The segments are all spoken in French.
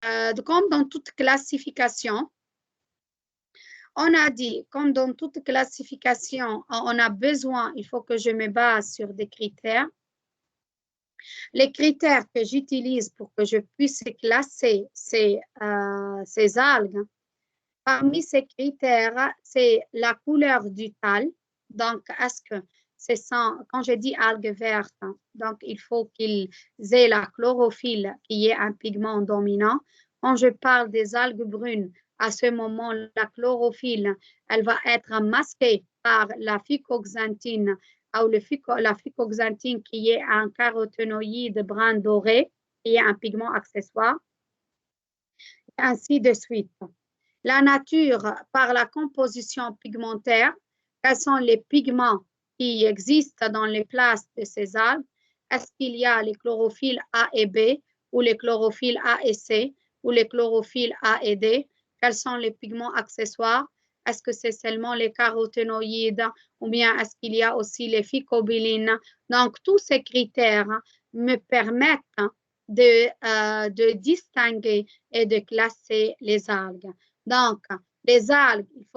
comme dans toute classification, on a dit, comme dans toute classification, on a besoin, il faut que je me base sur des critères. Les critères que j'utilise pour que je puisse classer ces algues, parmi ces critères, c'est la couleur du tal. Donc, est-ce que c'est sans, quand je dis algues vertes, donc il faut qu'ils aient la chlorophylle qui est un pigment dominant. Quand je parle des algues brunes, à ce moment, la chlorophylle, elle va être masquée par la phycoxanthine ou la phycoxanthine qui est un caroténoïde brun doré, qui est un pigment accessoire, et ainsi de suite. La nature, par la composition pigmentaire, quels sont les pigments qui existent dans les places de ces algues? Est-ce qu'il y a les chlorophylles A et B, ou les chlorophylles A et C, ou les chlorophylles A et D? Quels sont les pigments accessoires? Est-ce que c'est seulement les caroténoïdes, ou bien est-ce qu'il y a aussi les phycobilines? Donc, tous ces critères me permettent de distinguer et de classer les algues. Donc, les algues, il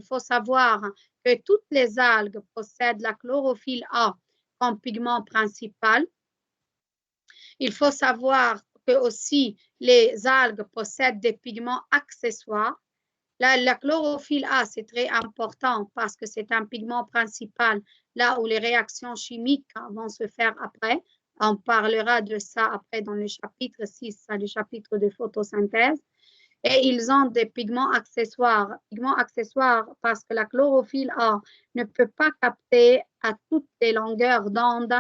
faut savoir que toutes les algues possèdent la chlorophylle A comme pigment principal. Il faut savoir que aussi les algues possèdent des pigments accessoires. La chlorophylle A, c'est très important parce que c'est un pigment principal, là où les réactions chimiques vont se faire après. On parlera de ça après dans le chapitre 6, le chapitre de photosynthèse. Et ils ont des pigments accessoires. Pigments accessoires parce que la chlorophylle A ne peut pas capter à toutes les longueurs d'onde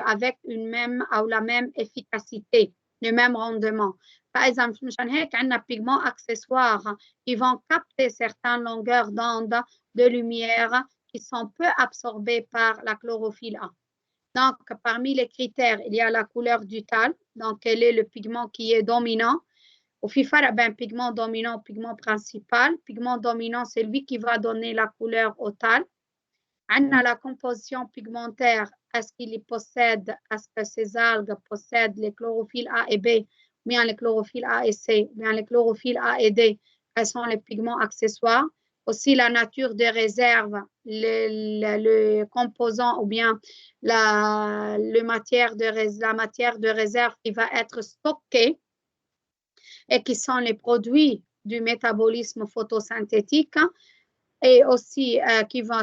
avec une même ou la même efficacité, le même rendement. Par exemple, nous avons un pigment accessoire qui vont capter certaines longueurs d'onde de lumière qui sont peu absorbées par la chlorophylle A. Donc, parmi les critères, il y a la couleur du tal. Donc, quel est le pigment qui est dominant? Au FIFAR, ben, pigment dominant, pigment principal. Pigment dominant, c'est lui qui va donner la couleur au tal. On a la composition pigmentaire. Est-ce que ces algues possèdent les chlorophylles A et B, ou bien les chlorophylles A et C, ou bien les chlorophylles A et D? Quels sont les pigments accessoires? Aussi la nature des réserves, le composant ou bien la matière de réserve qui va être stockée et qui sont les produits du métabolisme photosynthétique, et aussi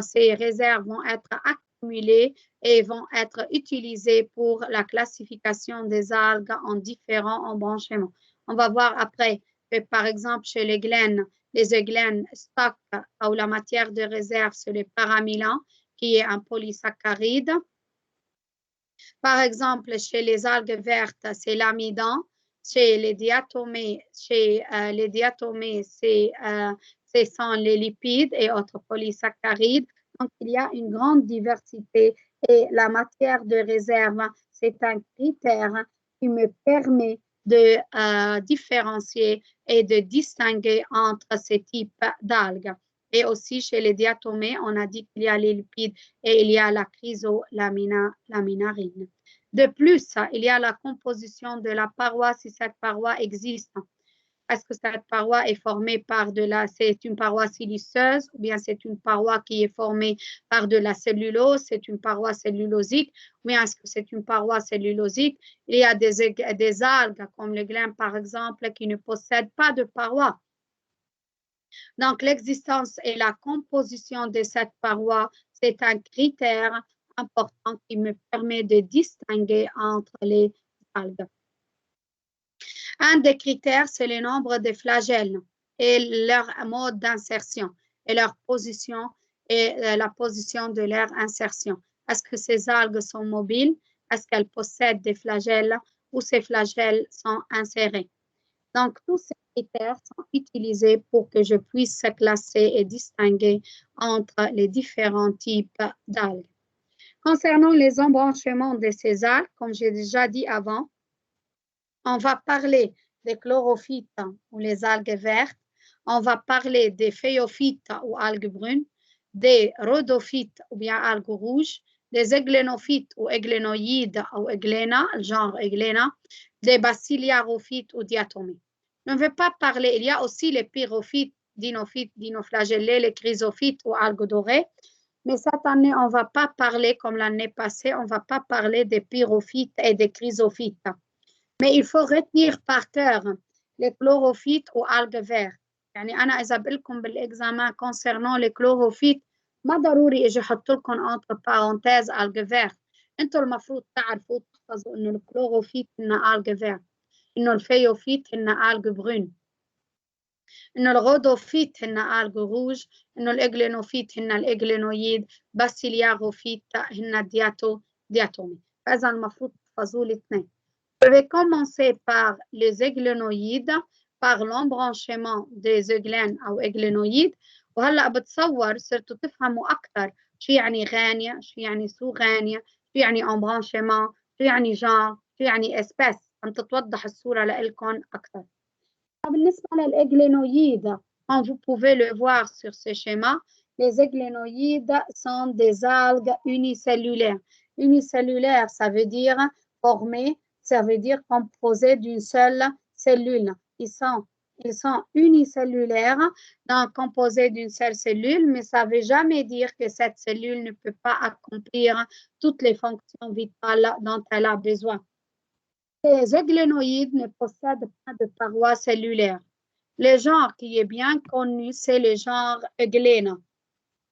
ces réserves vont être accumulées et vont être utilisées pour la classification des algues en différents embranchements. On va voir après que, par exemple, chez les eugènes stockent ou la matière de réserve, c'est le paramylan, qui est un polysaccharide. Par exemple, chez les algues vertes, c'est l'amidon. Chez les diatomées, ce sont les lipides et autres polysaccharides. Donc, il y a une grande diversité et la matière de réserve, c'est un critère qui me permet de différencier et de distinguer entre ces types d'algues. Et aussi, chez les diatomées, on a dit qu'il y a les lipides et il y a la chrysolaminarine. De plus, il y a la composition de la paroi, si cette paroi existe. Est-ce que cette paroi est formée par c'est une paroi siliceuse ou bien c'est une paroi qui est formée par de la cellulose, c'est une paroi cellulosique ou bien est-ce que c'est une paroi cellulosique? Il y a des algues comme le gland par exemple qui ne possèdent pas de paroi. Donc, l'existence et la composition de cette paroi, c'est un critère important qui me permet de distinguer entre les algues. Un des critères, c'est le nombre de flagelles et leur mode d'insertion et leur position et la position de leur insertion. Est-ce que ces algues sont mobiles? Est-ce qu'elles possèdent des flagelles ou ces flagelles sont insérés? Donc, tous ces critères sont utilisés pour que je puisse classer et distinguer entre les différents types d'algues. Concernant les embranchements de ces algues, comme j'ai déjà dit avant, on va parler des chlorophytes ou les algues vertes, on va parler des phéophytes ou algues brunes, des rhodophytes ou bien algues rouges, des églénophytes ou églénoïdes ou égléna, le genre égléna, des bacilliarophytes ou diatomées. Je ne veux pas parler, il y a aussi les pyrophytes, dinophytes, dinoflagellés, les chrysophytes ou algues dorées. Mais cette année, on ne va pas parler, comme l'année passée, on ne va pas parler des pyrophytes et des chrysophytes. Mais il faut retenir par cœur les chlorophytes ou algues vertes. يعني أنا إذا بقول لكم بالإكزامان concernant les chlorophytes ما ضروري إجي أحط لكم entre parenthèses algues vertes. أنتم المفروض تعرفوا تحفظوا إنه الكلوروفيت هن algues vertes، إنه الفيوفيت هن algues brunes، إنه الغودوفيت هن algues rouges، إنه الإجلينوفيت هن الإجلينويد، باسيلياروفيت هن دياتومي. فإذا المفروض تحفظوا الاثنين. Je vais commencer par les églénoïdes, par l'embranchement des églènes أو إجلينويد. وهلأ بتصور صرتوا تفهموا أكثر شو يعني غانية، شو يعني سوغانية، شو يعني embranchement، شو يعني genre، شو يعني espèce. عم تتوضح الصورة لإلكم أكثر. بالنسبة للإجلينويد, comme vous pouvez le voir sur ce schéma, les églénoïdes sont des algues unicellulaires. Unicellulaire, ça veut dire formé, ça veut dire composé d'une seule cellule. Ils sont unicellulaires, donc composés d'une seule cellule, mais ça ne veut jamais dire que cette cellule ne peut pas accomplir toutes les fonctions vitales dont elle a besoin. Les églénoïdes ne possèdent pas de parois cellulaires. Le genre qui est bien connu, c'est le genre Euglena.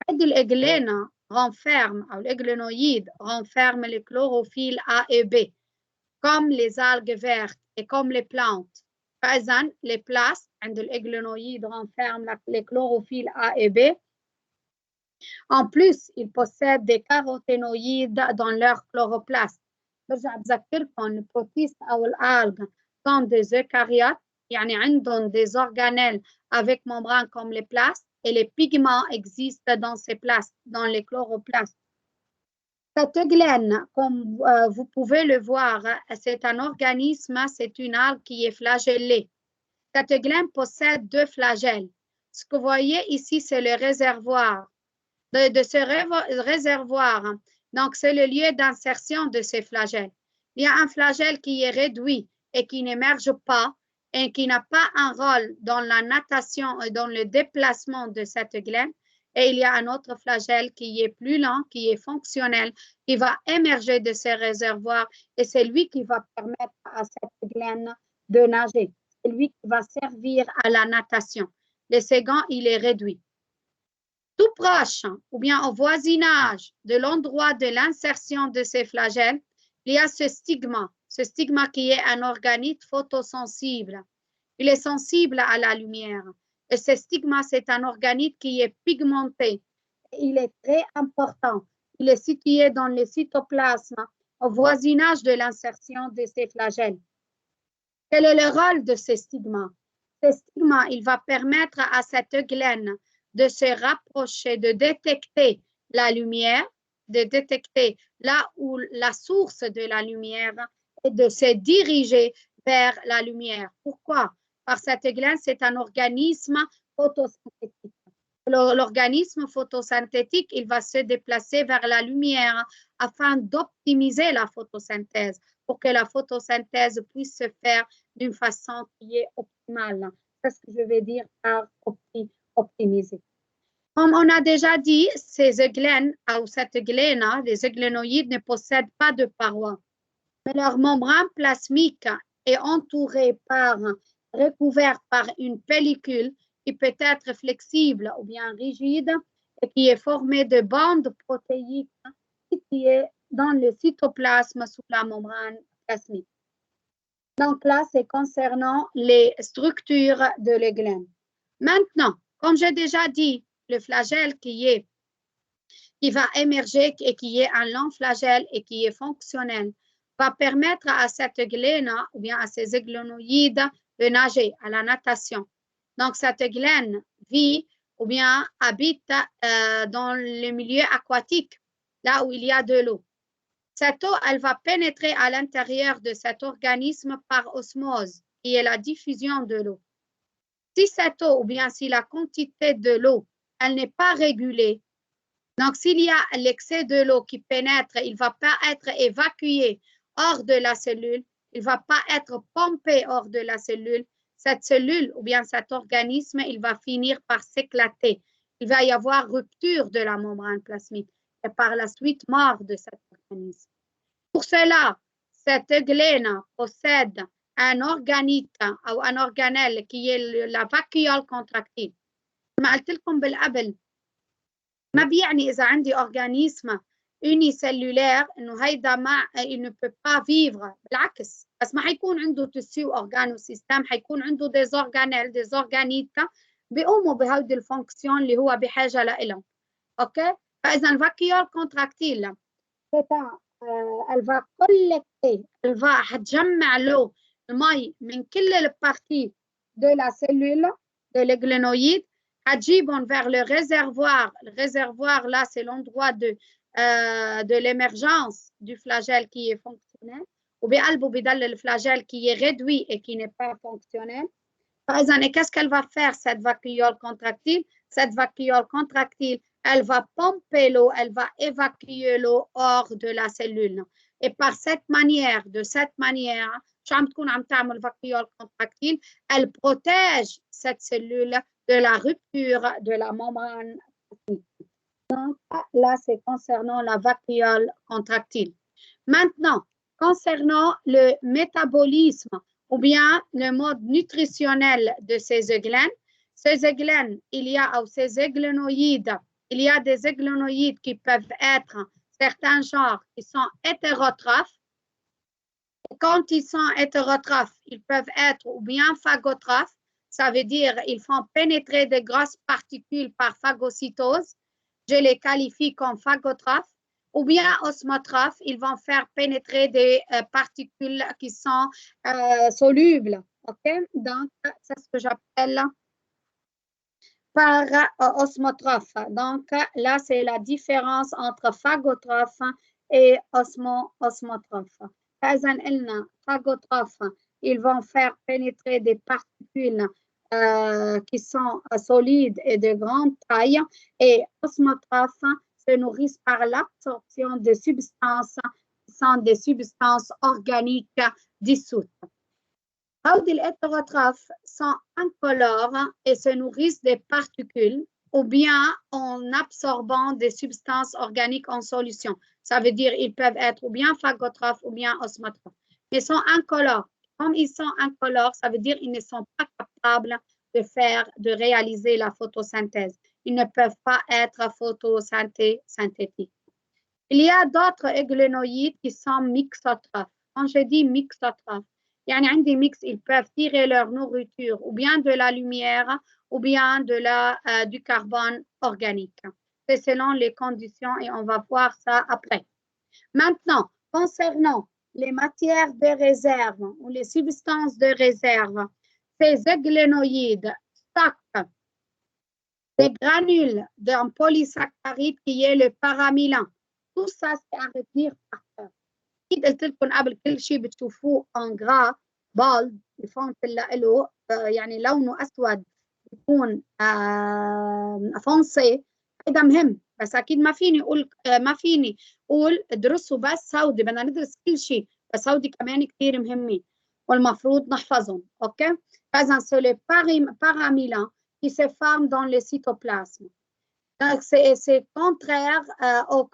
L'Euglena renferme, ou l'églénoïde renferme les chlorophylles A et B, comme les algues vertes et comme les plantes. Par exemple, les plastes, l'églénoïde renferme les chlorophylles A et B. En plus, ils possèdent des caroténoïdes dans leur chloroplaste. برجع بذكركم البروتيست أو الألغ sont des eucaryotes, يعني عندهم des organelles avec membrane comme les plastes et les pigments existent dans ces plastes, dans les chloroplastes. Cette euglène, comme vous pouvez le voir, c'est un organisme, c'est une algue qui est flagellée. Cette euglène possède deux flagelles. Ce que vous voyez ici, c'est le réservoir. De ce réservoir, donc c'est le lieu d'insertion de ces flagelles. Il y a un flagelle qui est réduit et qui n'émerge pas et qui n'a pas un rôle dans la natation et dans le déplacement de cette glaine. Et il y a un autre flagelle qui est plus lent, qui est fonctionnel, qui va émerger de ces réservoirs et c'est lui qui va permettre à cette glaine de nager. C'est lui qui va servir à la natation. Le second, il est réduit. Tout proche ou bien au voisinage de l'endroit de l'insertion de ces flagelles, il y a ce stigma qui est un organite photosensible. Il est sensible à la lumière. Et ce stigma, c'est un organite qui est pigmenté. Il est très important. Il est situé dans le cytoplasme au voisinage de l'insertion de ces flagelles. Quel est le rôle de ce stigma? Ce stigma, il va permettre à cette glaine de se rapprocher, de détecter la lumière, de détecter là où la source de la lumière et de se diriger vers la lumière. Pourquoi? Parce que cette glaine, c'est un organisme photosynthétique. L'organisme photosynthétique, il va se déplacer vers la lumière afin d'optimiser la photosynthèse pour que la photosynthèse puisse se faire d'une façon qui est optimale. C'est ce que je vais dire par optimiser. Comme on a déjà dit, ces euglènes ou cette glaine, les euglénoïdes ne possèdent pas de parois, mais leur membrane plasmique est entourée recouverte par une pellicule qui peut être flexible ou bien rigide et qui est formée de bandes protéiques situées dans le cytoplasme sous la membrane plasmique. Donc là, c'est concernant les structures de l'euglène. Maintenant, comme j'ai déjà dit, le flagelle qui va émerger et qui est un long flagelle et qui est fonctionnel va permettre à cette glaine ou bien à ces euglénoïdes de nager, à la natation. Donc, cette glaine vit ou bien habite dans le milieu aquatique, là où il y a de l'eau. Cette eau, elle va pénétrer à l'intérieur de cet organisme par osmose, qui est la diffusion de l'eau. Si cette eau ou bien si la quantité de l'eau, elle n'est pas régulée, Donc, s'il y a l'excès de l'eau qui pénètre, il ne va pas être évacué hors de la cellule, il ne va pas être pompé hors de la cellule. Cette cellule ou bien cet organisme, il va finir par s'éclater. Il va y avoir rupture de la membrane plasmique et par la suite mort de cet organisme. Pour cela, cette gléne possède un organite ou un organelle qui est la vacuole contractile. ما قلت لكم بالقبل ما بيعني إذا عندي أورجانيزم unicellulaire إنه هيدا ما il ne peut pas vivre بالعكس بس ما حيكون عنده تسيو أورجانو سيستم حيكون عنده des organelles des organites بيقوموا بهودي الفونكسيون اللي هو بحاجة لإلهم أوكي فإذا الفاكيول كونتراكتيل elle va collecter elle va هتجمع له المي من كل البارتي de la cellule de l'églénoïde هتجيبهم vers le réservoir. Le réservoir, là, c'est l'endroit de l'émergence du flagelle qui est fonctionnel. Ou bien, le flagelle qui est réduit et qui n'est pas fonctionnel. Par exemple, qu'est-ce qu'elle va faire, cette vacuole contractile? Cette vacuole contractile, elle va pomper l'eau, elle va évacuer l'eau hors de la cellule. Et par cette manière, vacuole contractile, elle protège cette cellule de la rupture de la membrane. Donc, là, c'est concernant la vacuole contractile. Maintenant, concernant le métabolisme ou bien le mode nutritionnel de ces églénes, il y a ces églénoïdes, il y a des églénoïdes qui peuvent être certains genres qui sont hétérotrophes. Quand ils sont hétérotrophes, ils peuvent être ou bien phagotrophes, ça veut dire ils font pénétrer des grosses particules par phagocytose. Je les qualifie comme phagotrophes. Ou bien osmotrophes, ils vont faire pénétrer des particules qui sont solubles. Okay? Donc, c'est ce que j'appelle par osmotrophe. Donc, là, c'est la différence entre phagotrophe et osmotrophe. Phagotrophes, ils vont faire pénétrer des particules qui sont solides et de grande taille, et osmotrophes se nourrissent par l'absorption de substances qui sont des substances organiques dissoutes. Les hétérotrophes sont incolores et se nourrissent des particules ou bien en absorbant des substances organiques en solution. Ça veut dire qu'ils peuvent être ou bien phagotrophes ou bien osmotrophes. Mais ils sont incolores. Comme ils sont incolores, ça veut dire qu'ils ne sont pas capables de réaliser la photosynthèse. Ils ne peuvent pas être photosynthétiques. Il y a d'autres églénoïdes qui sont mixotrophes. Quand je dis mixotrophes, يعني عندي mix, ils peuvent tirer leur nourriture ou bien de la lumière ou bien du carbone organique. C'est selon les conditions et on va voir ça après. Maintenant, concernant les matières de réserve ou les substances de réserve, ces églénoïdes stockent des granules d'un polysaccharide qui est le paramylan. Tout ça, c'est à retenir par cœur. أكيد قلت لكم قبل كل شيء بتشوفوه en gras بالد الفونت اللي له يعني لونه أسود يكون فونسي هذا مهم بس أكيد ما فيني أقول ادرسوا بس سودي بدنا ندرس كل شيء بس سودي كمان كثير مهمين والمفروض نحفظهم أوكي فإذا c'est le paramylan qui se forme dans le cytoplasme. Donc, c'est contraire au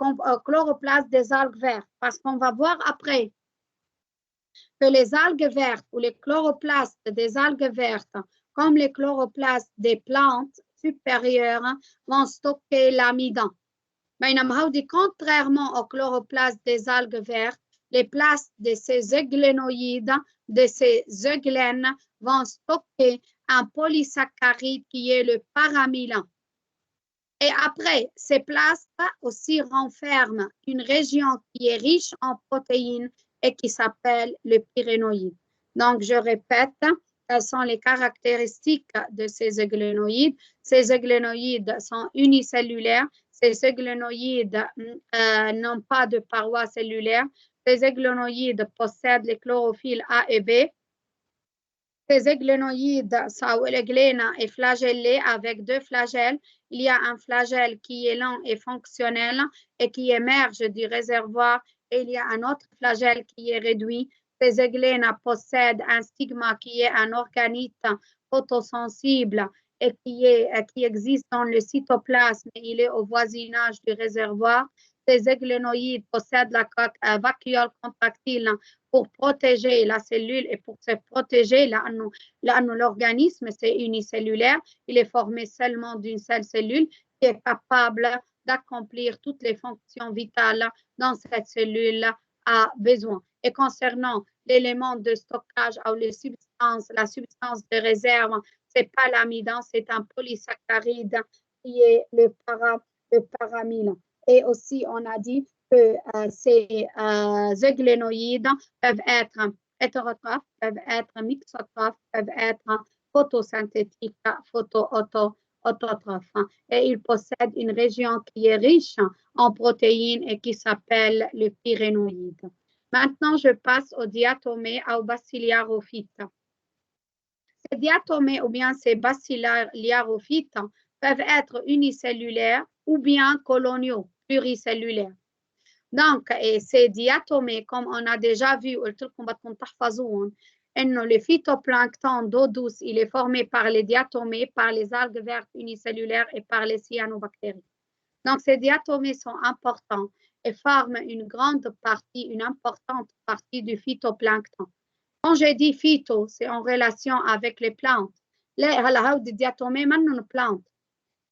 chloroplasme des algues vertes parce qu'on va voir après que les algues vertes ou les chloroplastes des algues vertes, comme les chloroplastes des plantes supérieures, vont stocker l'amidon. Mais contrairement aux chloroplastes des algues vertes, les plastes de ces églénoïdes, de ces églénes, vont stocker un polysaccharide qui est le paramylan. Et après, ces plastes aussi renferment une région qui est riche en protéines et qui s'appelle le pyrénoïde. Donc, je répète, quelles sont les caractéristiques de ces églénoïdes. Ces églénoïdes sont unicellulaires. Ces églénoïdes n'ont pas de parois cellulaires. Ces églénoïdes possèdent les chlorophylles A et B. Ces églénoïdes, l'églène est flagellée avec deux flagelles. Il y a un flagelle qui est lent et fonctionnel et qui émerge du réservoir, et il y a un autre flagelle qui est réduit. Ces églènes possèdent un stigma qui est un organite photosensible et qui existe dans le cytoplasme. Il est au voisinage du réservoir. Ces églénoïdes possèdent la coque vacuole contractile pour protéger la cellule et pour se protéger. L'organisme, c'est unicellulaire. Il est formé seulement d'une seule cellule qui est capable d'accomplir toutes les fonctions vitales dont cette cellule a besoin. Et concernant l'élément de stockage ou la substance de réserve, ce n'est pas l'amidon, c'est un polysaccharide qui est le paramyle. Et aussi, on a dit que ces églénoïdes peuvent être hétérotrophes, peuvent être mixotrophes, peuvent être photosynthétiques, autotrophes. Et ils possèdent une région qui est riche en protéines et qui s'appelle le pyrénoïde. Maintenant, je passe aux diatomées, aux bacillariophytes. Ces diatomées ou bien ces bacillariophytes peuvent être unicellulaires ou bien coloniaux, pluricellulaires. Donc, ces diatomées, comme on a déjà vu, le phytoplancton d'eau douce, il est formé par les diatomées, par les algues vertes unicellulaires et par les cyanobactéries. Donc, ces diatomées sont importants et forment une importante partie du phytoplancton. Quand j'ai dit phyto, c'est en relation avec les plantes. لا هلا هودي الدياتومي منهم plantes.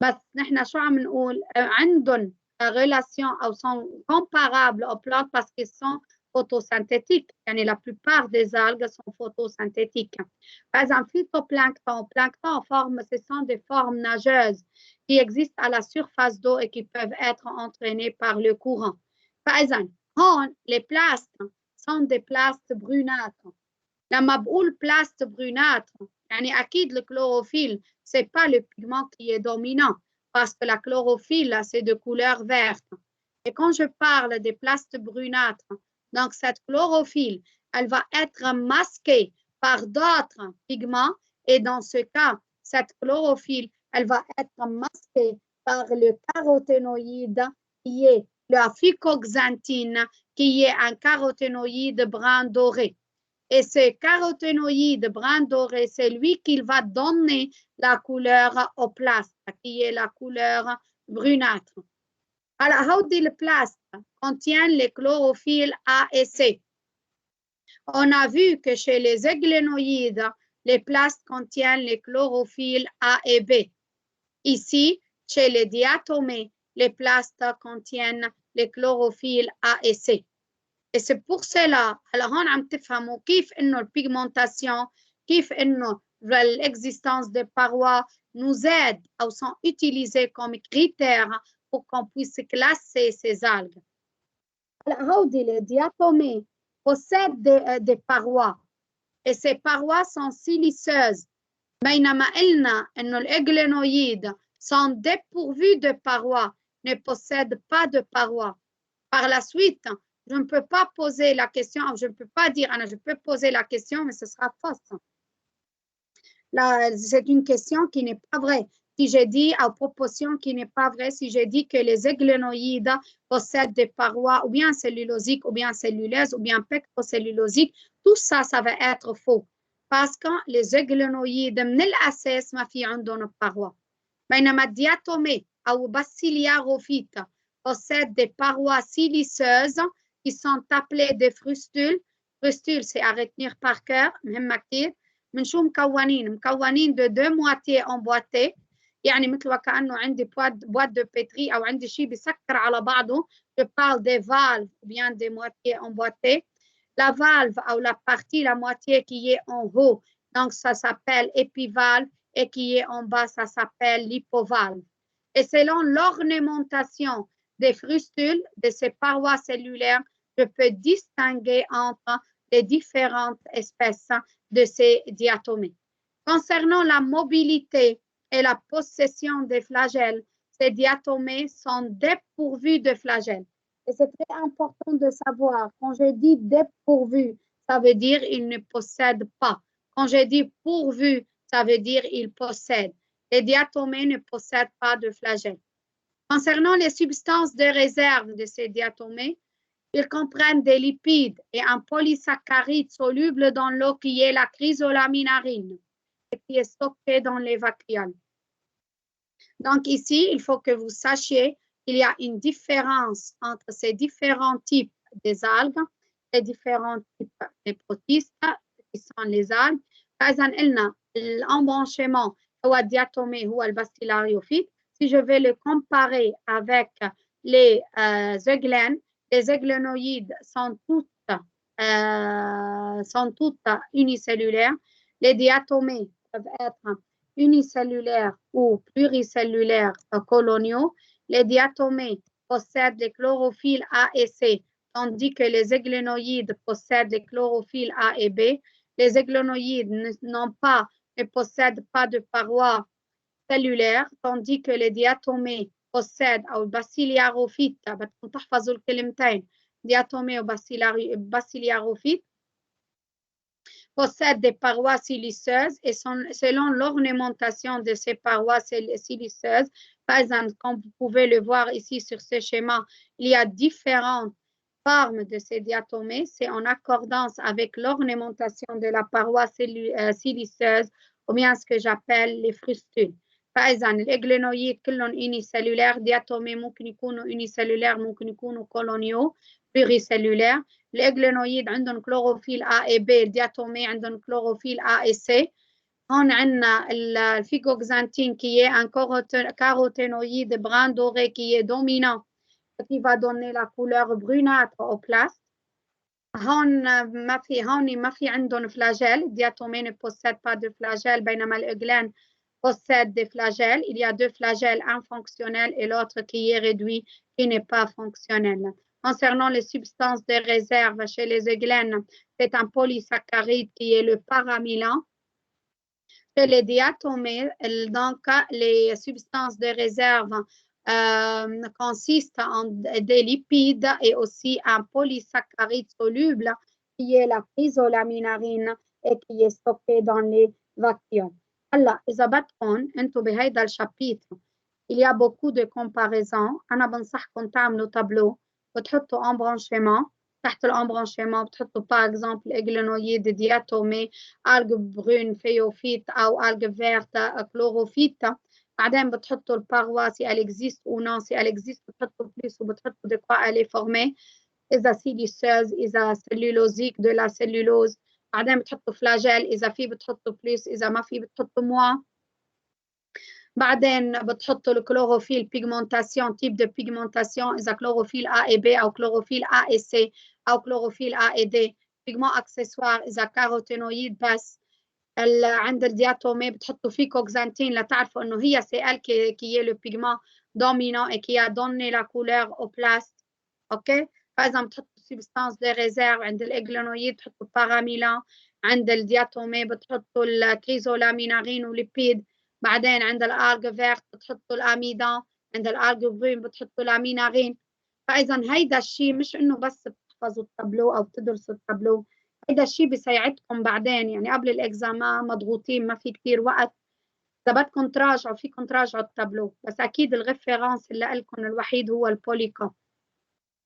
بس نحن شو عم نقول عندهم relation ou sont comparables aux plantes parce qu'ils sont photosynthétiques. Yani la plupart des algues sont photosynthétiques. Par exemple, phytoplancton, plancton ce sont des formes nageuses qui existent à la surface d'eau et qui peuvent être entraînées par le courant. Par exemple, les plastes sont des plastes brunâtres. لما بقول بلاست brunâtre, يعني أكيد le chlorophylle, ce n'est pas le pigment qui est dominant parce que la chlorophylle, c'est de couleur verte. Et quand je parle des plastes brunâtres, donc cette chlorophylle, elle va être masquée par d'autres pigments et dans ce cas, cette chlorophylle, elle va être masquée par le caroténoïde qui est la fucoxanthine, qui est un caroténoïde brun doré. Et ce caroténoïde brun doré, c'est lui qui va donner la couleur au plaste, qui est la couleur brunâtre. Alors, هودي le plaste contient les chlorophylles A et C. On a vu que chez les églénoïdes, les plastes contiennent les chlorophylles A et B. Ici, chez les diatomées, les plastes contiennent les chlorophylles A et C. Et c'est pour cela, alors on عم تفهموا كيف إنه البيغمنtation, كيف إنه l'existence des parois nous aide ou sont utilisés comme critères pour qu'on puisse classer ces algues. Alors, les diatomées possèdent des parois et ces parois sont siliceuses. بينما قلنا إنه الإجلينوïdes sont dépourvus de parois, ne possèdent pas de parois. Par la suite, je ne peux pas poser la question, je ne peux pas dire, je peux poser la question, mais ce sera fausse. C'est une question qui n'est pas vraie. Si j'ai dit à proportion qui n'est pas vraie, si j'ai dit que les églénoïdes possèdent des parois ou bien cellulosiques, ou bien celluleuses, ou bien pectocellulosiques, tout ça, ça va être faux. Parce que les églénoïdes, من الأساس ما في عندهم parois. بينما الدياتومي أو bacillariophytes possèdent des parois siliceuses qui sont appelées des frustules. Frustules, c'est à retenir par cœur. مهمة كتير. من شو مكونين؟ مكونين de deux moitiés emboîtées. يعني مثل وكأنه عندي boîte de pétri أو عندي شيء بيسكر على بعضه. Je parle des valves ou bien des moitiés emboîtées. La valve ou la partie, la moitié qui est en haut, donc ça s'appelle épivalve et qui est en bas, ça s'appelle l'hypovalve. Et selon l'ornementation des frustules, de ces parois cellulaires, je peux distinguer entre les différentes espèces de ces diatomées. Concernant la mobilité et la possession des flagelles, ces diatomées sont dépourvues de flagelles. Et c'est très important de savoir, quand je dis dépourvu, ça veut dire qu'ils ne possèdent pas. Quand j'ai dit pourvu, ça veut dire il possède. Les diatomées ne possèdent pas de flagelle. Concernant les substances de réserve de ces diatomées, ils comprennent des lipides et un polysaccharide soluble dans l'eau qui est la chrysolaminarine et qui est stocké dans les vacuoles. Donc ici, il faut que vous sachiez qu'il y a une différence entre ces différents types des algues, les différents types des protistes qui sont les algues. فإذا قلنا l'embranchement هو diatomée هو الباسيلاریوفيت. Si je vais le comparer avec les euglénes, les euglénoïdes sont toutes unicellulaires. Les diatomées peuvent être unicellulaires ou pluricellulaires coloniaux. Les diatomées possèdent les chlorophylles A et C, tandis que les euglénoïdes possèdent les chlorophylles A et B. Les euglénoïdes ne possèdent pas de parois cellulaires, tandis que les diatomées possèdent أو الباسيلياروفيت بدكم تحفظوا الكلمتين diatomées ou basiliarophytes possèdent des parois siliceuses et selon l'ornementation de ces parois siliceuses, par exemple, comme vous pouvez le voir ici sur ce schéma, il y a différentes formes de ces diatomées. C'est en accordance avec l'ornementation de la paroi siliceuse ou bien ce que j'appelle les frustules. فإذا الإجلينويد كلهم unicellulaires, diatomées ممكن يكونوا unicellulaires ممكن يكونوا coloniaux pluricellulaires. الإجلينويد عندهم كلوروفيل A et B, الدياتومي عندهم كلوروفيل A et C. هون عندنا الفيجوxanthine qui est un caroténoïde brun doré qui est dominant qui va donner la couleur brunâtre au plaste. هون ما في عندهم flagelle. الدياتومي ne possède pas de flagelle بينما الإجلين possède des flagelles. Il y a deux flagelles, un fonctionnel et l'autre qui est réduit, qui n'est pas fonctionnel. Concernant les substances de réserve chez les euglénes, c'est un polysaccharide qui est le paramylan. Chez les diatomées, donc, les substances de réserve consistent en des lipides et aussi un polysaccharide soluble qui est la chrysolaminarine et qui est stocké dans les vacuoles. هلا إذا بدكم أنتم بهيدا الشابيتر il y a beaucoup de comparaisons. أنا بنصحكم تعملوا تابلو وتحطوا embranchement. تحت الembranchement بتحطوا par exemple إجلينويد دياتومي algue brune phéophyte أو algue verte chlorophyte. بعدين بتحطوا الباروا si elle existe ou non. si elle existe بتحطوا plus وبتحطوا de quoi elle est formée. إذا سيليسيوز إذا cellulosique de la cellulose. بعدين بتحطوا فلاجيل إذا في بتحطوا بليس إذا ما في بتحطوا موا. بعدين بتحطوا الكلوروفيل بيجمنتاسيون تيب دو بيجمنتاسيون إذا كلوروفيل A et B أو كلوروفيل A et C أو كلوروفيل A et D. بيجمون أكسسوار إذا كاروتينويد بس. عند الدياتومي بتحطوا فيكوxanthine لتعرفوا إنه هي CL qui est le pigment dominant et qui a donné la couleur au plaste. OK. فإذا بتحطوا substance de réserve عند الإجلينويد بتحطوا paramylan. عند الدياتومي بتحطوا الكريزولامينارين وليبيد. بعدين عند الألغ فيرت بتحطوا الأميدان. عند الألغ برون بتحطوا الأمينارين. فإذا هيدا الشيء مش إنه بس بتحفظوا التابلو أو بتدرسوا التابلو. هيدا الشيء بيساعدكم بعدين يعني قبل الإكزامان مضغوطين ما في كتير وقت. إذا بدكم تراجعوا فيكم تراجعوا التابلو بس أكيد الريفيرنس اللي لكم الوحيد هو البوليكا.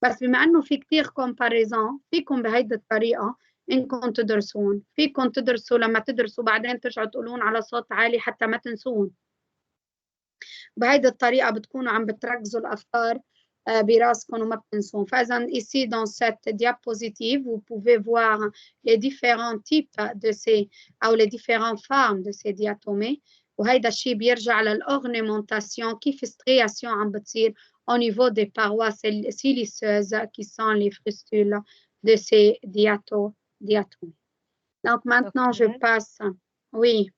بس بما انه في كتير كومباريزون فيكم بهيدي الطريقه انكم تدرسون. فيكم تدرسوا لما تدرسوا بعدين ترجعوا تقولون على صوت عالي حتى ما تنسون. بهيدي الطريقه بتكونوا عم بتركزوا الافكار براسكم وما بتنسون. فاذا ici dans cette diapositive vous pouvez voir les différents types de ces او les différentes formes de ces diatomées. وهيدا الشيء بيرجع للornementation كيف striation عم بتصير au niveau des parois siliceuses qui sont les frustules de ces diatomes. Donc maintenant, je passe. Oui.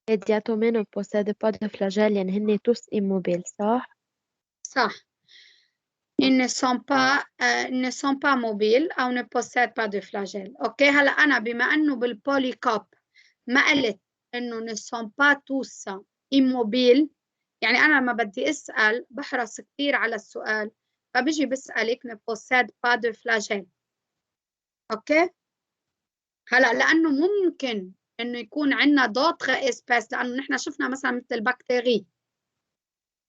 Les diatomées ne possèdent pas de flagelle, يعني هن tous immobiles, صح؟ صح. Ils ne sont pas mobiles أو ne possèdent pas de flagelle. OK. هلا أنا بما إنه بالبوليكوب ما قلت إنه ne sont pas tous immobiles. يعني أنا لما بدي أسأل بحرص كثير على السؤال فبيجي بسألك ne possède pas de flagelle. أوكي؟ هلا لأنه ممكن إنه يكون عندنا دوتر إسباس، لأنه نحن شفنا مثلا مثل البكتيري.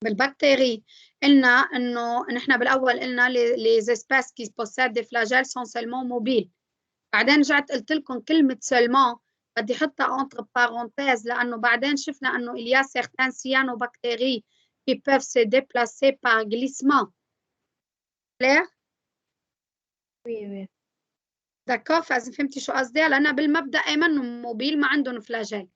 بالبكتيري قلنا إنه نحن بالأول قلنا les espèces qui possèdent des flagelles sont seulement mobiles. بعدين رجعت قلت لكم كلمة seulement بدي أحطها entre parenthèses لأنه بعدين شفنا إنه il y a certaines cyanobactéries qui peuvent se déplacer par glissement. Claire؟ Oui. دكار، فإذا فهمتي شو قصدي؟ لأن بالمبدأ أيمن موبيل ما عندهم فلاجيل،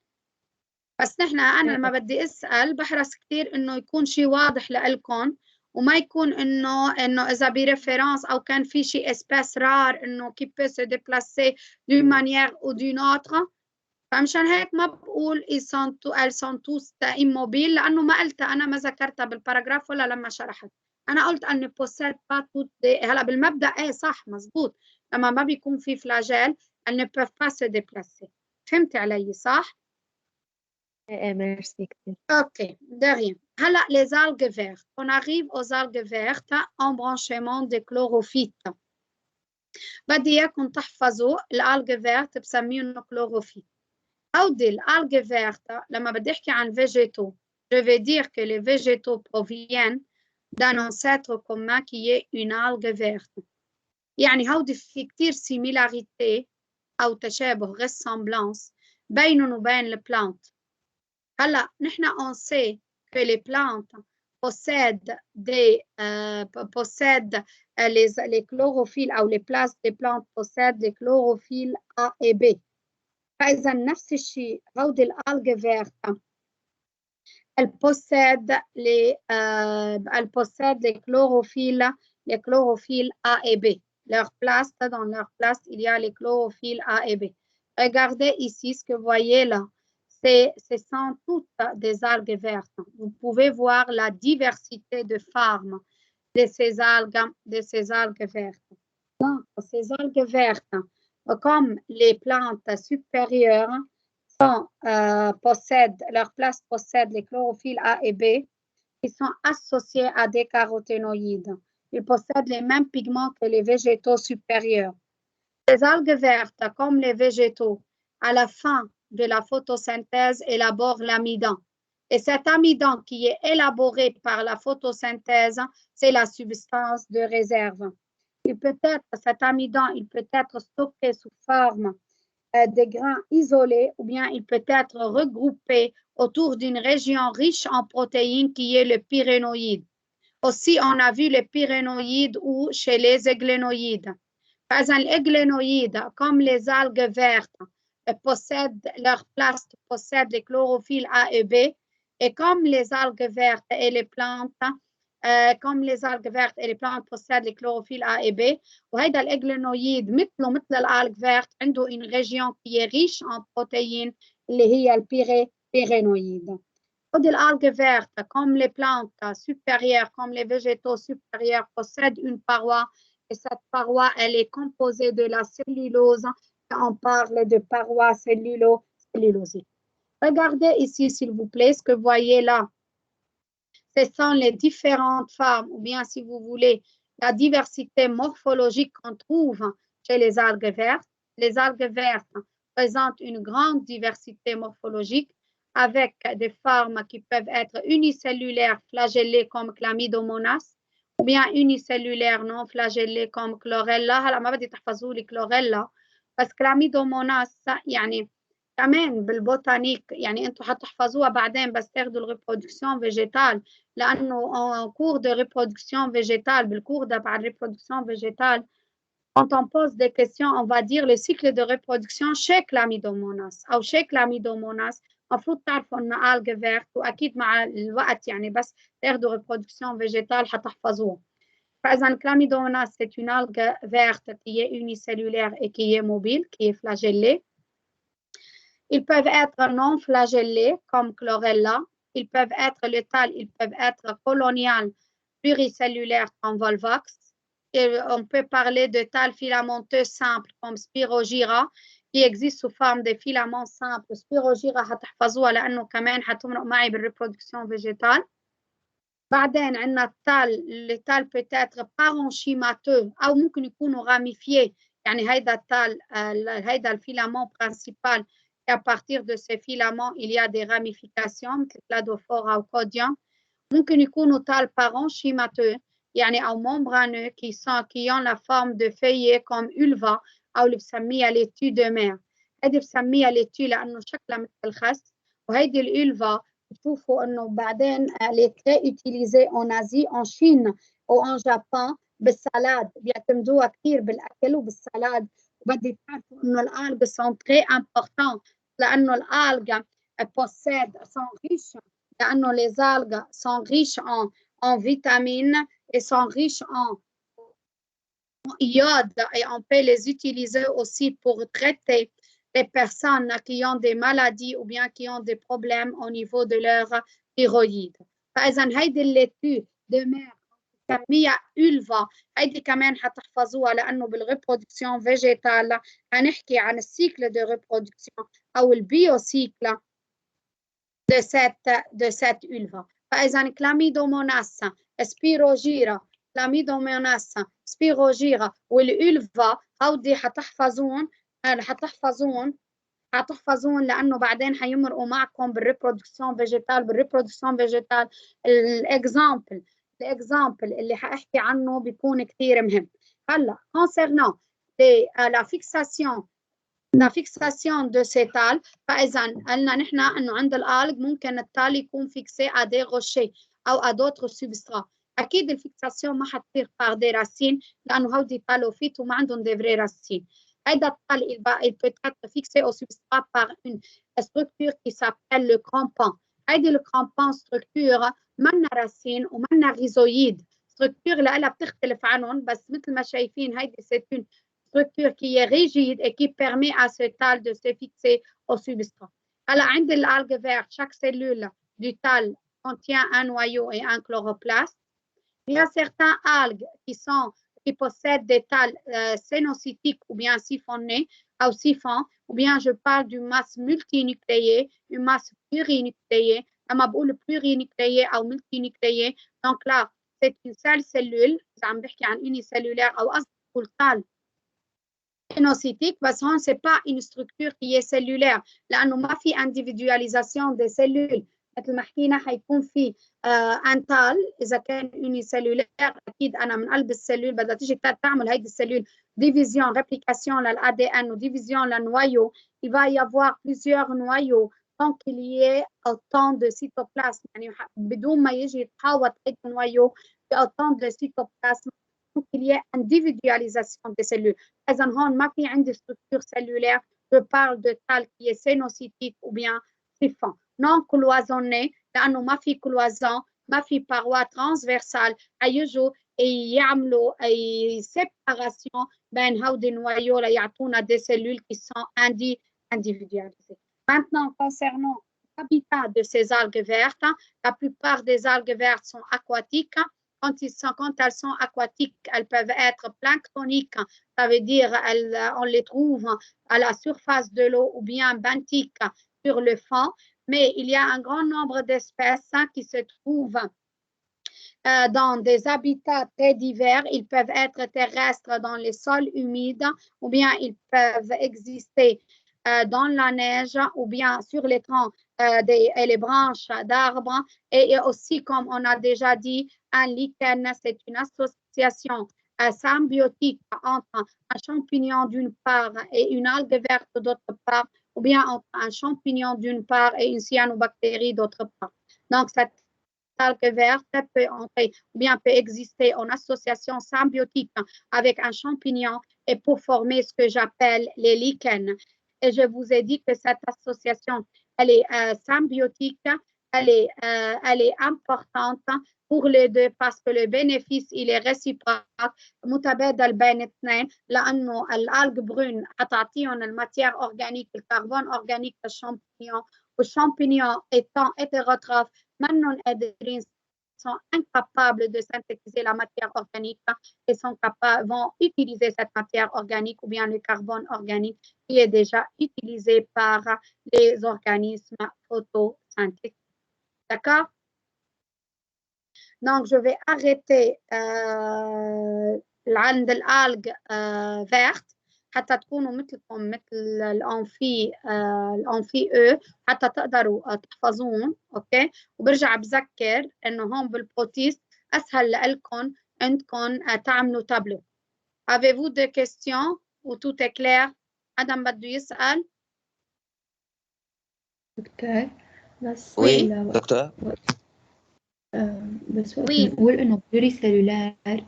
بس نحن أنا لما بدي أسأل بحرص كتير إنه يكون شيء واضح لإلكم، وما يكون إنه إذا بريفيرانس أو كان في شيء اسباس رار إنه كي peut se déplacer d'une manière ou d'une autre. فمشان هيك ما بقول elles sont tous immobiles لأنه ما قلتها أنا، ما ذكرتها بالباراجراف ولا لما شرحت. أنا قلت أن possède pas toutes هلا بالمبدأ إيه صح مزبوط، لما ما بيكون في فلاجيل elles ne peuvent pas se déplacer. فهمتي علي صح؟ ميرسي كتير. Ok, de rien. هلا les algues vertes. On arrive aux algues vertes en branchement de chlorophyte. بدي إياكم تحفظوا الالجه فيرت بسميهم chlorophyte. هودي الالجه فيرت لما بدي احكي عن végétaux, je vais dire que les végétaux proviennent d'un ancêtre commun qui est une algue verte. يعني هودي في كتير similarité أو تشابه ressemblance بينهم وبين البلانت. هلا نحن on sait que les plantes possèdent les chlorophylles ou les places des plantes possèdent les chlorophylles A et B. فإذا نفس الشيء هودي الألغة فيرتا elle possède les chlorophylles A et B. Leur place, dans leur place, il y a les chlorophylles A et B. Regardez ici ce que vous voyez là. Ce sont toutes des algues vertes. Vous pouvez voir la diversité de formes de ces algues vertes. Donc, ces algues vertes, comme les plantes supérieures, leur place possède les chlorophylles A et B qui sont associés à des caroténoïdes. Ils possèdent les mêmes pigments que les végétaux supérieurs. Les algues vertes, comme les végétaux, à la fin de la photosynthèse, élaborent l'amidon. Et cet amidon qui est élaboré par la photosynthèse, c'est la substance de réserve. Cet amidon, il peut être stocké sous forme des grains isolés ou bien il peut être regroupé autour d'une région riche en protéines qui est le pyrénoïde. Aussi, on a vu les pyrénoïdes ou chez les églénoïdes. Par exemple, les églénoïdes, comme les algues vertes, leur place possède les chlorophylles A et B, et comme les algues vertes et les plantes, possèdent les chlorophylles A et B, وهيدا الإجلينويد مثل الألغ فيرت عنده une région qui est riche en protéines اللي هي البيرينوïdes. Les algues vertes, comme les plantes supérieures, comme les végétaux supérieurs, possèdent une paroi et cette paroi, elle est composée de la cellulose. On parle de paroi cellulosique. Regardez ici, s'il vous plaît, ce que vous voyez là. Ce sont les différentes formes, ou bien si vous voulez, la diversité morphologique qu'on trouve chez les algues vertes. Les algues vertes présentent une grande diversité morphologique avec des formes qui peuvent être unicellulaires flagellées comme Chlamydomonas ou bien unicellulaires non flagellées comme Chlorella. هلا ما بدي تحفظوا لي Chlorella بس Chlamydomonas يعني كمان بالبوتانيك يعني انتم حتحفظوها بعدين بس تاخذوا الريبرودكسيون فيجيتال لانه en cours de reproduction végétale بالcours تبع reproduction végétale quand on pose des questions on va dire le cycle de reproduction chez Chlamydomonas او chez Chlamydomonas المفروض تعرفوا ان algue verte واكيد مع الوقت يعني بس تاخذوا reproduction végétale حتحفظوها. فاذا Chlamydomonas c'est une algue verte qui est unicellulaire et qui est mobile, qui est flagellée. Ils peuvent être non flagellés comme Chlorella. Ils peuvent être létales, ils peuvent être coloniales, pluricellulaires comme Volvox. Et on peut parler de tales filamenteux simples comme Spirogyra qui existent sous forme de filaments simples. Spirogyra هتحفظوها لأنه كمان حتمرق معي بالreproduction végétale. بعدين عندنا التال peut être parenchymateux أو ممكن يكونوا ramifiés. يعني هيدا الفيلامون principal et à partir de ces filaments, il y a des ramifications مثل cladophore أو codium. ممكن يكونوا تال parenchymateux يعني أو membraneux qui ont la forme de feuillet comme ulva أو اللي بسميها laitue de mer. هذه بسميها laitue لأنه شكلها مثل الخس، وهيدي الulva بتشوفوا إنه بعدين elle est très utilisée en Asie, en Chine ou en Japon بالسلاد، بيعتمدوها كثير بالأكل وبالسلاد. وبدي تعرفوا إنه الألغ sont très importants لأنه الألغ sont riches لأنه les algues sont riches en vitamines et sont riches en iode et on peut les utiliser aussi pour traiter les personnes qui ont des maladies ou bien qui ont des problèmes au niveau de leur thyroïde. فإذا هيدي الليتو de mer بنسميها ulva. هيدي كمان حتحفظوها لأنه بالريبرودكسيون فيجيتال هنحكي عن السيكل de reproduction أو البيوسيكل de cette ulva. فإذا كلاميدوموناس سبيروجيرا كلاميدوموناس سبيروجيرا والألفا هودي حتحفظون لأنه بعدين حيمرقوا معكم بالريبرودكسيون فيجيتال. الإكزامبل اللي حأحكي عنه بيكون كثير مهم. هلا concernant la fixation de ces tales. فإذا قلنا نحن إنه عند الألغ ممكن التال يكون فيكسé à des rochers أو à d'autres substrats. أكيد الفيكساسيون ما حتصير par des racines لأنه هودي تالوفيت وما عندهم des vraies racines. هيدا التال il peut être fixé au substrat par une structure qui s'appelle le crampon. هيدي الكرامبون structure منا racine ومنا rhizoïde. structure لها بتختلف عنهم بس مثل ما شايفين هيدي c'est une structure qui est rigide et qui permet à ce tal de se fixer au substrat. Alors, عند l'algue verte, chaque cellule du tal contient un noyau et un chloroplaste. Il y a certains algues qui possèdent des tals cénocytiques ou bien siphonnés ou siphons, ou bien je parle d'une masse multinucléée, une masse plurinucléée. لما بقول plurinucléée أو multinucléée, donc là, c'est une seule cellule. إذا عم بحكي عن unicellulaire أو أصل tal cénocytique بس هون c'est pas une structure qui est cellulaire لأنه ما في individualisation des cellules. مثل ما حكينا حيكون في ان تال إذا كان unicellulaire أكيد أنا من قلب السلول بدها تيجي تعمل هيدي السلول division réplication للADN ou division للنويو. Il va y avoir plusieurs noyaux tant qu'il y ait autant de cytoplasme يعني بدون ما يجي يتحوط هيدي النويو autant de cytoplasme qu'il y ait individualisation des cellules. إذا هون ما في عندي structure cellulaire. Je parle de tal qui est cénocytique ou bien siphon. Non cloisonné لأنه ما في cloison ما في paroi transversale هيجوا يعملوا أي séparation بين هودي النويو ليعطونا des cellules qui sont individualisées. Maintenant, concernant l'habitat de ces algues vertes, la plupart des algues vertes sont aquatiques. Quand elles sont aquatiques, elles peuvent être planctoniques, ça veut dire on les trouve à la surface de l'eau ou bien benthiques sur le fond, mais il y a un grand nombre d'espèces qui se trouvent dans des habitats très divers. Ils peuvent être terrestres dans les sols humides ou bien ils peuvent exister dans la neige ou bien sur les troncs et les branches d'arbres. Et aussi, comme on a déjà dit, un lichen, c'est une association symbiotique entre un champignon d'une part et une algue verte d'autre part, ou bien entre un champignon d'une part et une cyanobactérie d'autre part. Donc, cette algue verte peut entrer ou bien peut exister en association symbiotique avec un champignon et pour former ce que j'appelle les lichens. Et je vous ai dit que cette association, elle est symbiotique, elle est importante pour les deux parce que le bénéfice il est réciproque متبادل بين اثنين لأنه الألغ brune حتعطيهم الماتير أورجانيك الكربون أورجانيك للشامبينيون والشامبينيون étant hétérotrophes منهم قادرين sont incapables de synthétiser la matière organique et vont utiliser cette matière organique ou bien le carbone organique qui est déjà utilisé par les organismes photosynthétiques. D'accord? Donc, je vais arrêter l'algue verte حتى تكونوا مثلكم مثل الأنفي او حتى تقدروا تحفظون. اوكي، وبرجع بذكر انه هون بالبوتيست اسهل لكم عندكم تعملوا تابلو. Avez-vous des questions ou tout est clair؟ حدا بده يسأل؟ دكتور بس وي دكتور بس وقت وي نقول انه بلوري سيلولار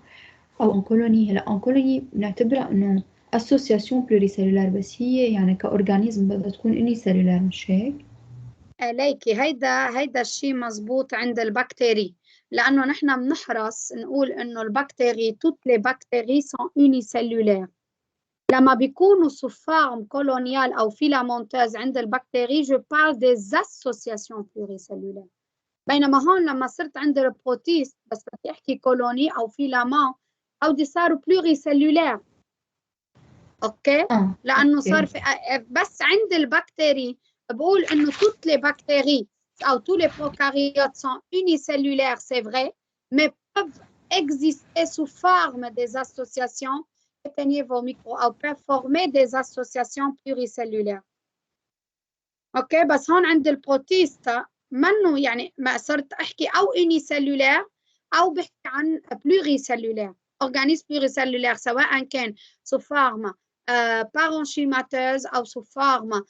او انكولوني، هلا انكولوني بنعتبرها انه اسوسياسيون بلوري سيلولار، بس هي يعني كاورجانيزم بدها تكون اني سيلولار، مش هيك؟ عليكي هيدا الشيء مزبوط عند البكتيري، لأنه نحن بنحرص نقول إنه البكتيري toutes les bactéries sont unicellulaires. لما بيكونوا صفارم كولونيال أو فيلامونتاز عند البكتيري je parle des associations pluricellulaires. بينما هون لما صرت عند البروتيست بس بدي أحكي كولوني أو فيلامون أو دي صاروا pluricellulaires. أوكي؟ لأنه صار في بس عند البكتيري بقول إنه toutes les bactéries ou tous les prokaryotes sont unicellulaires, c'est vrai, mais peuvent exister sous forme des associations au micro ou peuvent former des associations pluricellulaires. اوكي، بس هون عند البروتيستا منه يعني ما صرت احكي او unicellulaire او بحكي عن pluricellulaire. organisme pluricellulaire سواء كان sous forme parenchymateuse او sous forme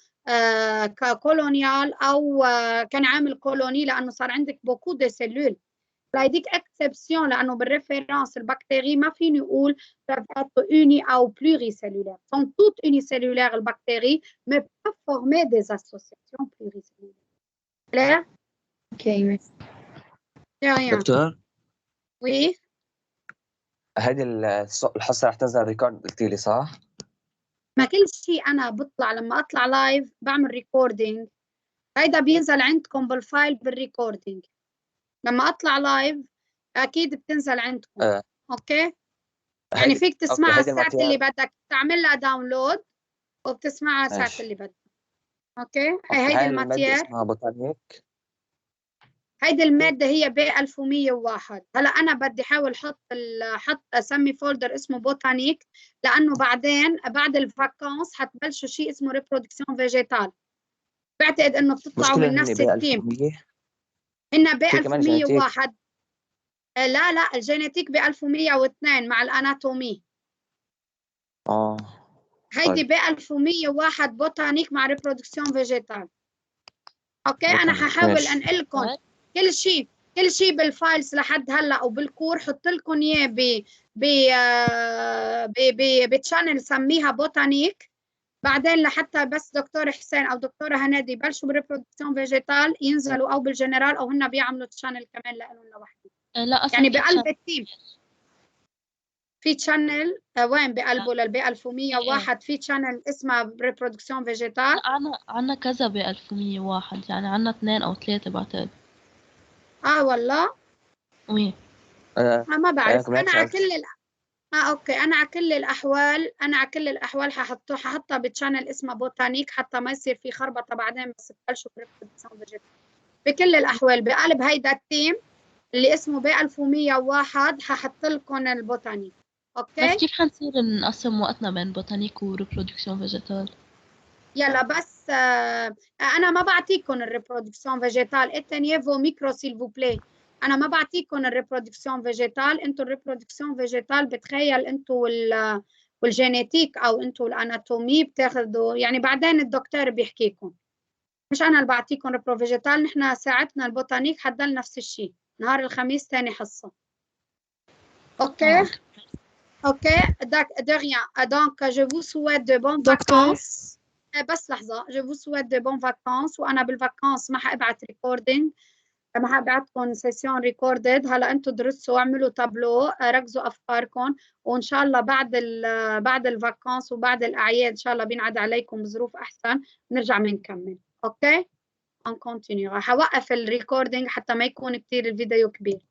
كولونيال او كان عامل كولوني، لانه صار عندك beaucoup de cellules. هيديك اكسبسيون، لانه بالريفيرنس البكتيري ما فيني اقول peuvent être unis او pluricellulaires. sont toutes unicellulaires البكتيري mais peuvent former des associations pluricellulaires. clair؟ اوكي دكتور وي هذه الحصة رح تنزل ريكورد قلتي لي صح؟ ما كل شيء انا بطلع لما اطلع لايف بعمل ريكوردينج، هيدا بينزل عندكم بالفايل بالريكوردينج. لما اطلع لايف اكيد بتنزل عندكم. اوكي، يعني فيك تسمعها الساعة اللي بدك، تعمل لها داونلود وبتسمعها الساعة اللي بدك. اوكي، هيدي الماتير اسمها بوتانيك. هيدي المادة هي ب 1101. هلا أنا بدي حاول حط أسمي فولدر اسمه بوتانيك، لأنه بعدين بعد الفاكانس حتبلشوا شيء اسمه ريبرودكسيون فيجيتال. بعتقد إنه بتطلعوا من نفس التيم. هن ب 1101. لا الجينيتيك ب 1102 مع الأناتومي. هيدي ب 1101 بوتانيك مع ريبرودكسيون فيجيتال. اوكي، انا ححاول انقلكم كل شيء بالفايلز لحد هلا وبالكور، حط لكم اياه بتشانل سميها بوتانيك. بعدين لحتى بس دكتور حسين او دكتوره هنادي يبلشوا بريبرودكسيون فيجيتال ينزلوا او بالجنرال او هن بيعملوا تشانل كمان لهم لوحدهم. لا أصلا يعني بقلب التيم في تشانل وين بقلبه للب 1101 في تشانل اسمها ريبرودكسيون فيجيتال. لا عنا كذا ب 1101، يعني عنا 2 أو 3 بعتقد. والله وي ما بعرف. انا على كل اوكي، انا على كل الاحوال ححطها بتشانل اسمها بوتانيك حتى ما يصير في خربطه بعدين بس تبلشوا بريبرودكسيون فيجيتال. بكل الاحوال بقلب هيدا التيم اللي اسمه ب 1101 ححط لكم البوتانيك. اوكي، بس كيف حنصير نقسم وقتنا بين بوتانيك وريبرودكسيون فيجيتال؟ يلا بس انا ما بعطيكم الريبرودكسيون فيجيتال. اتنيه فو ميكرو سيل فو بلاي. انا ما بعطيكم الريبرودكسيون فيجيتال. انتوا الريبرودكسيون فيجيتال بتخيل انتوا والجينيتيك او انتوا الاناتومي بتاخذوا، يعني بعدين الدكتور بيحكيكم، مش انا اللي بعطيكم ريبرو فيجيتال. نحن ساعتنا البوتانيك حتضل نفس الشيء نهار الخميس ثاني حصه. اوكي اوكي de rien. Donc je vous souhaite de bonnes vacances. بس لحظة، je vous souhaite de bonnes vacances. وأنا بالفاكانس ما حابعت ريكوردينج، ما حابعتكم سيسيون ريكوردد. هلا أنتم درسوا واعملوا تابلو، ركزوا أفكاركم، وإن شاء الله بعد الفاكانس وبعد الأعياد إن شاء الله بينعاد عليكم بظروف أحسن نرجع بنكمل. أوكي، on continue. راح أوقف الريكوردينج حتى ما يكون كتير الفيديو كبير.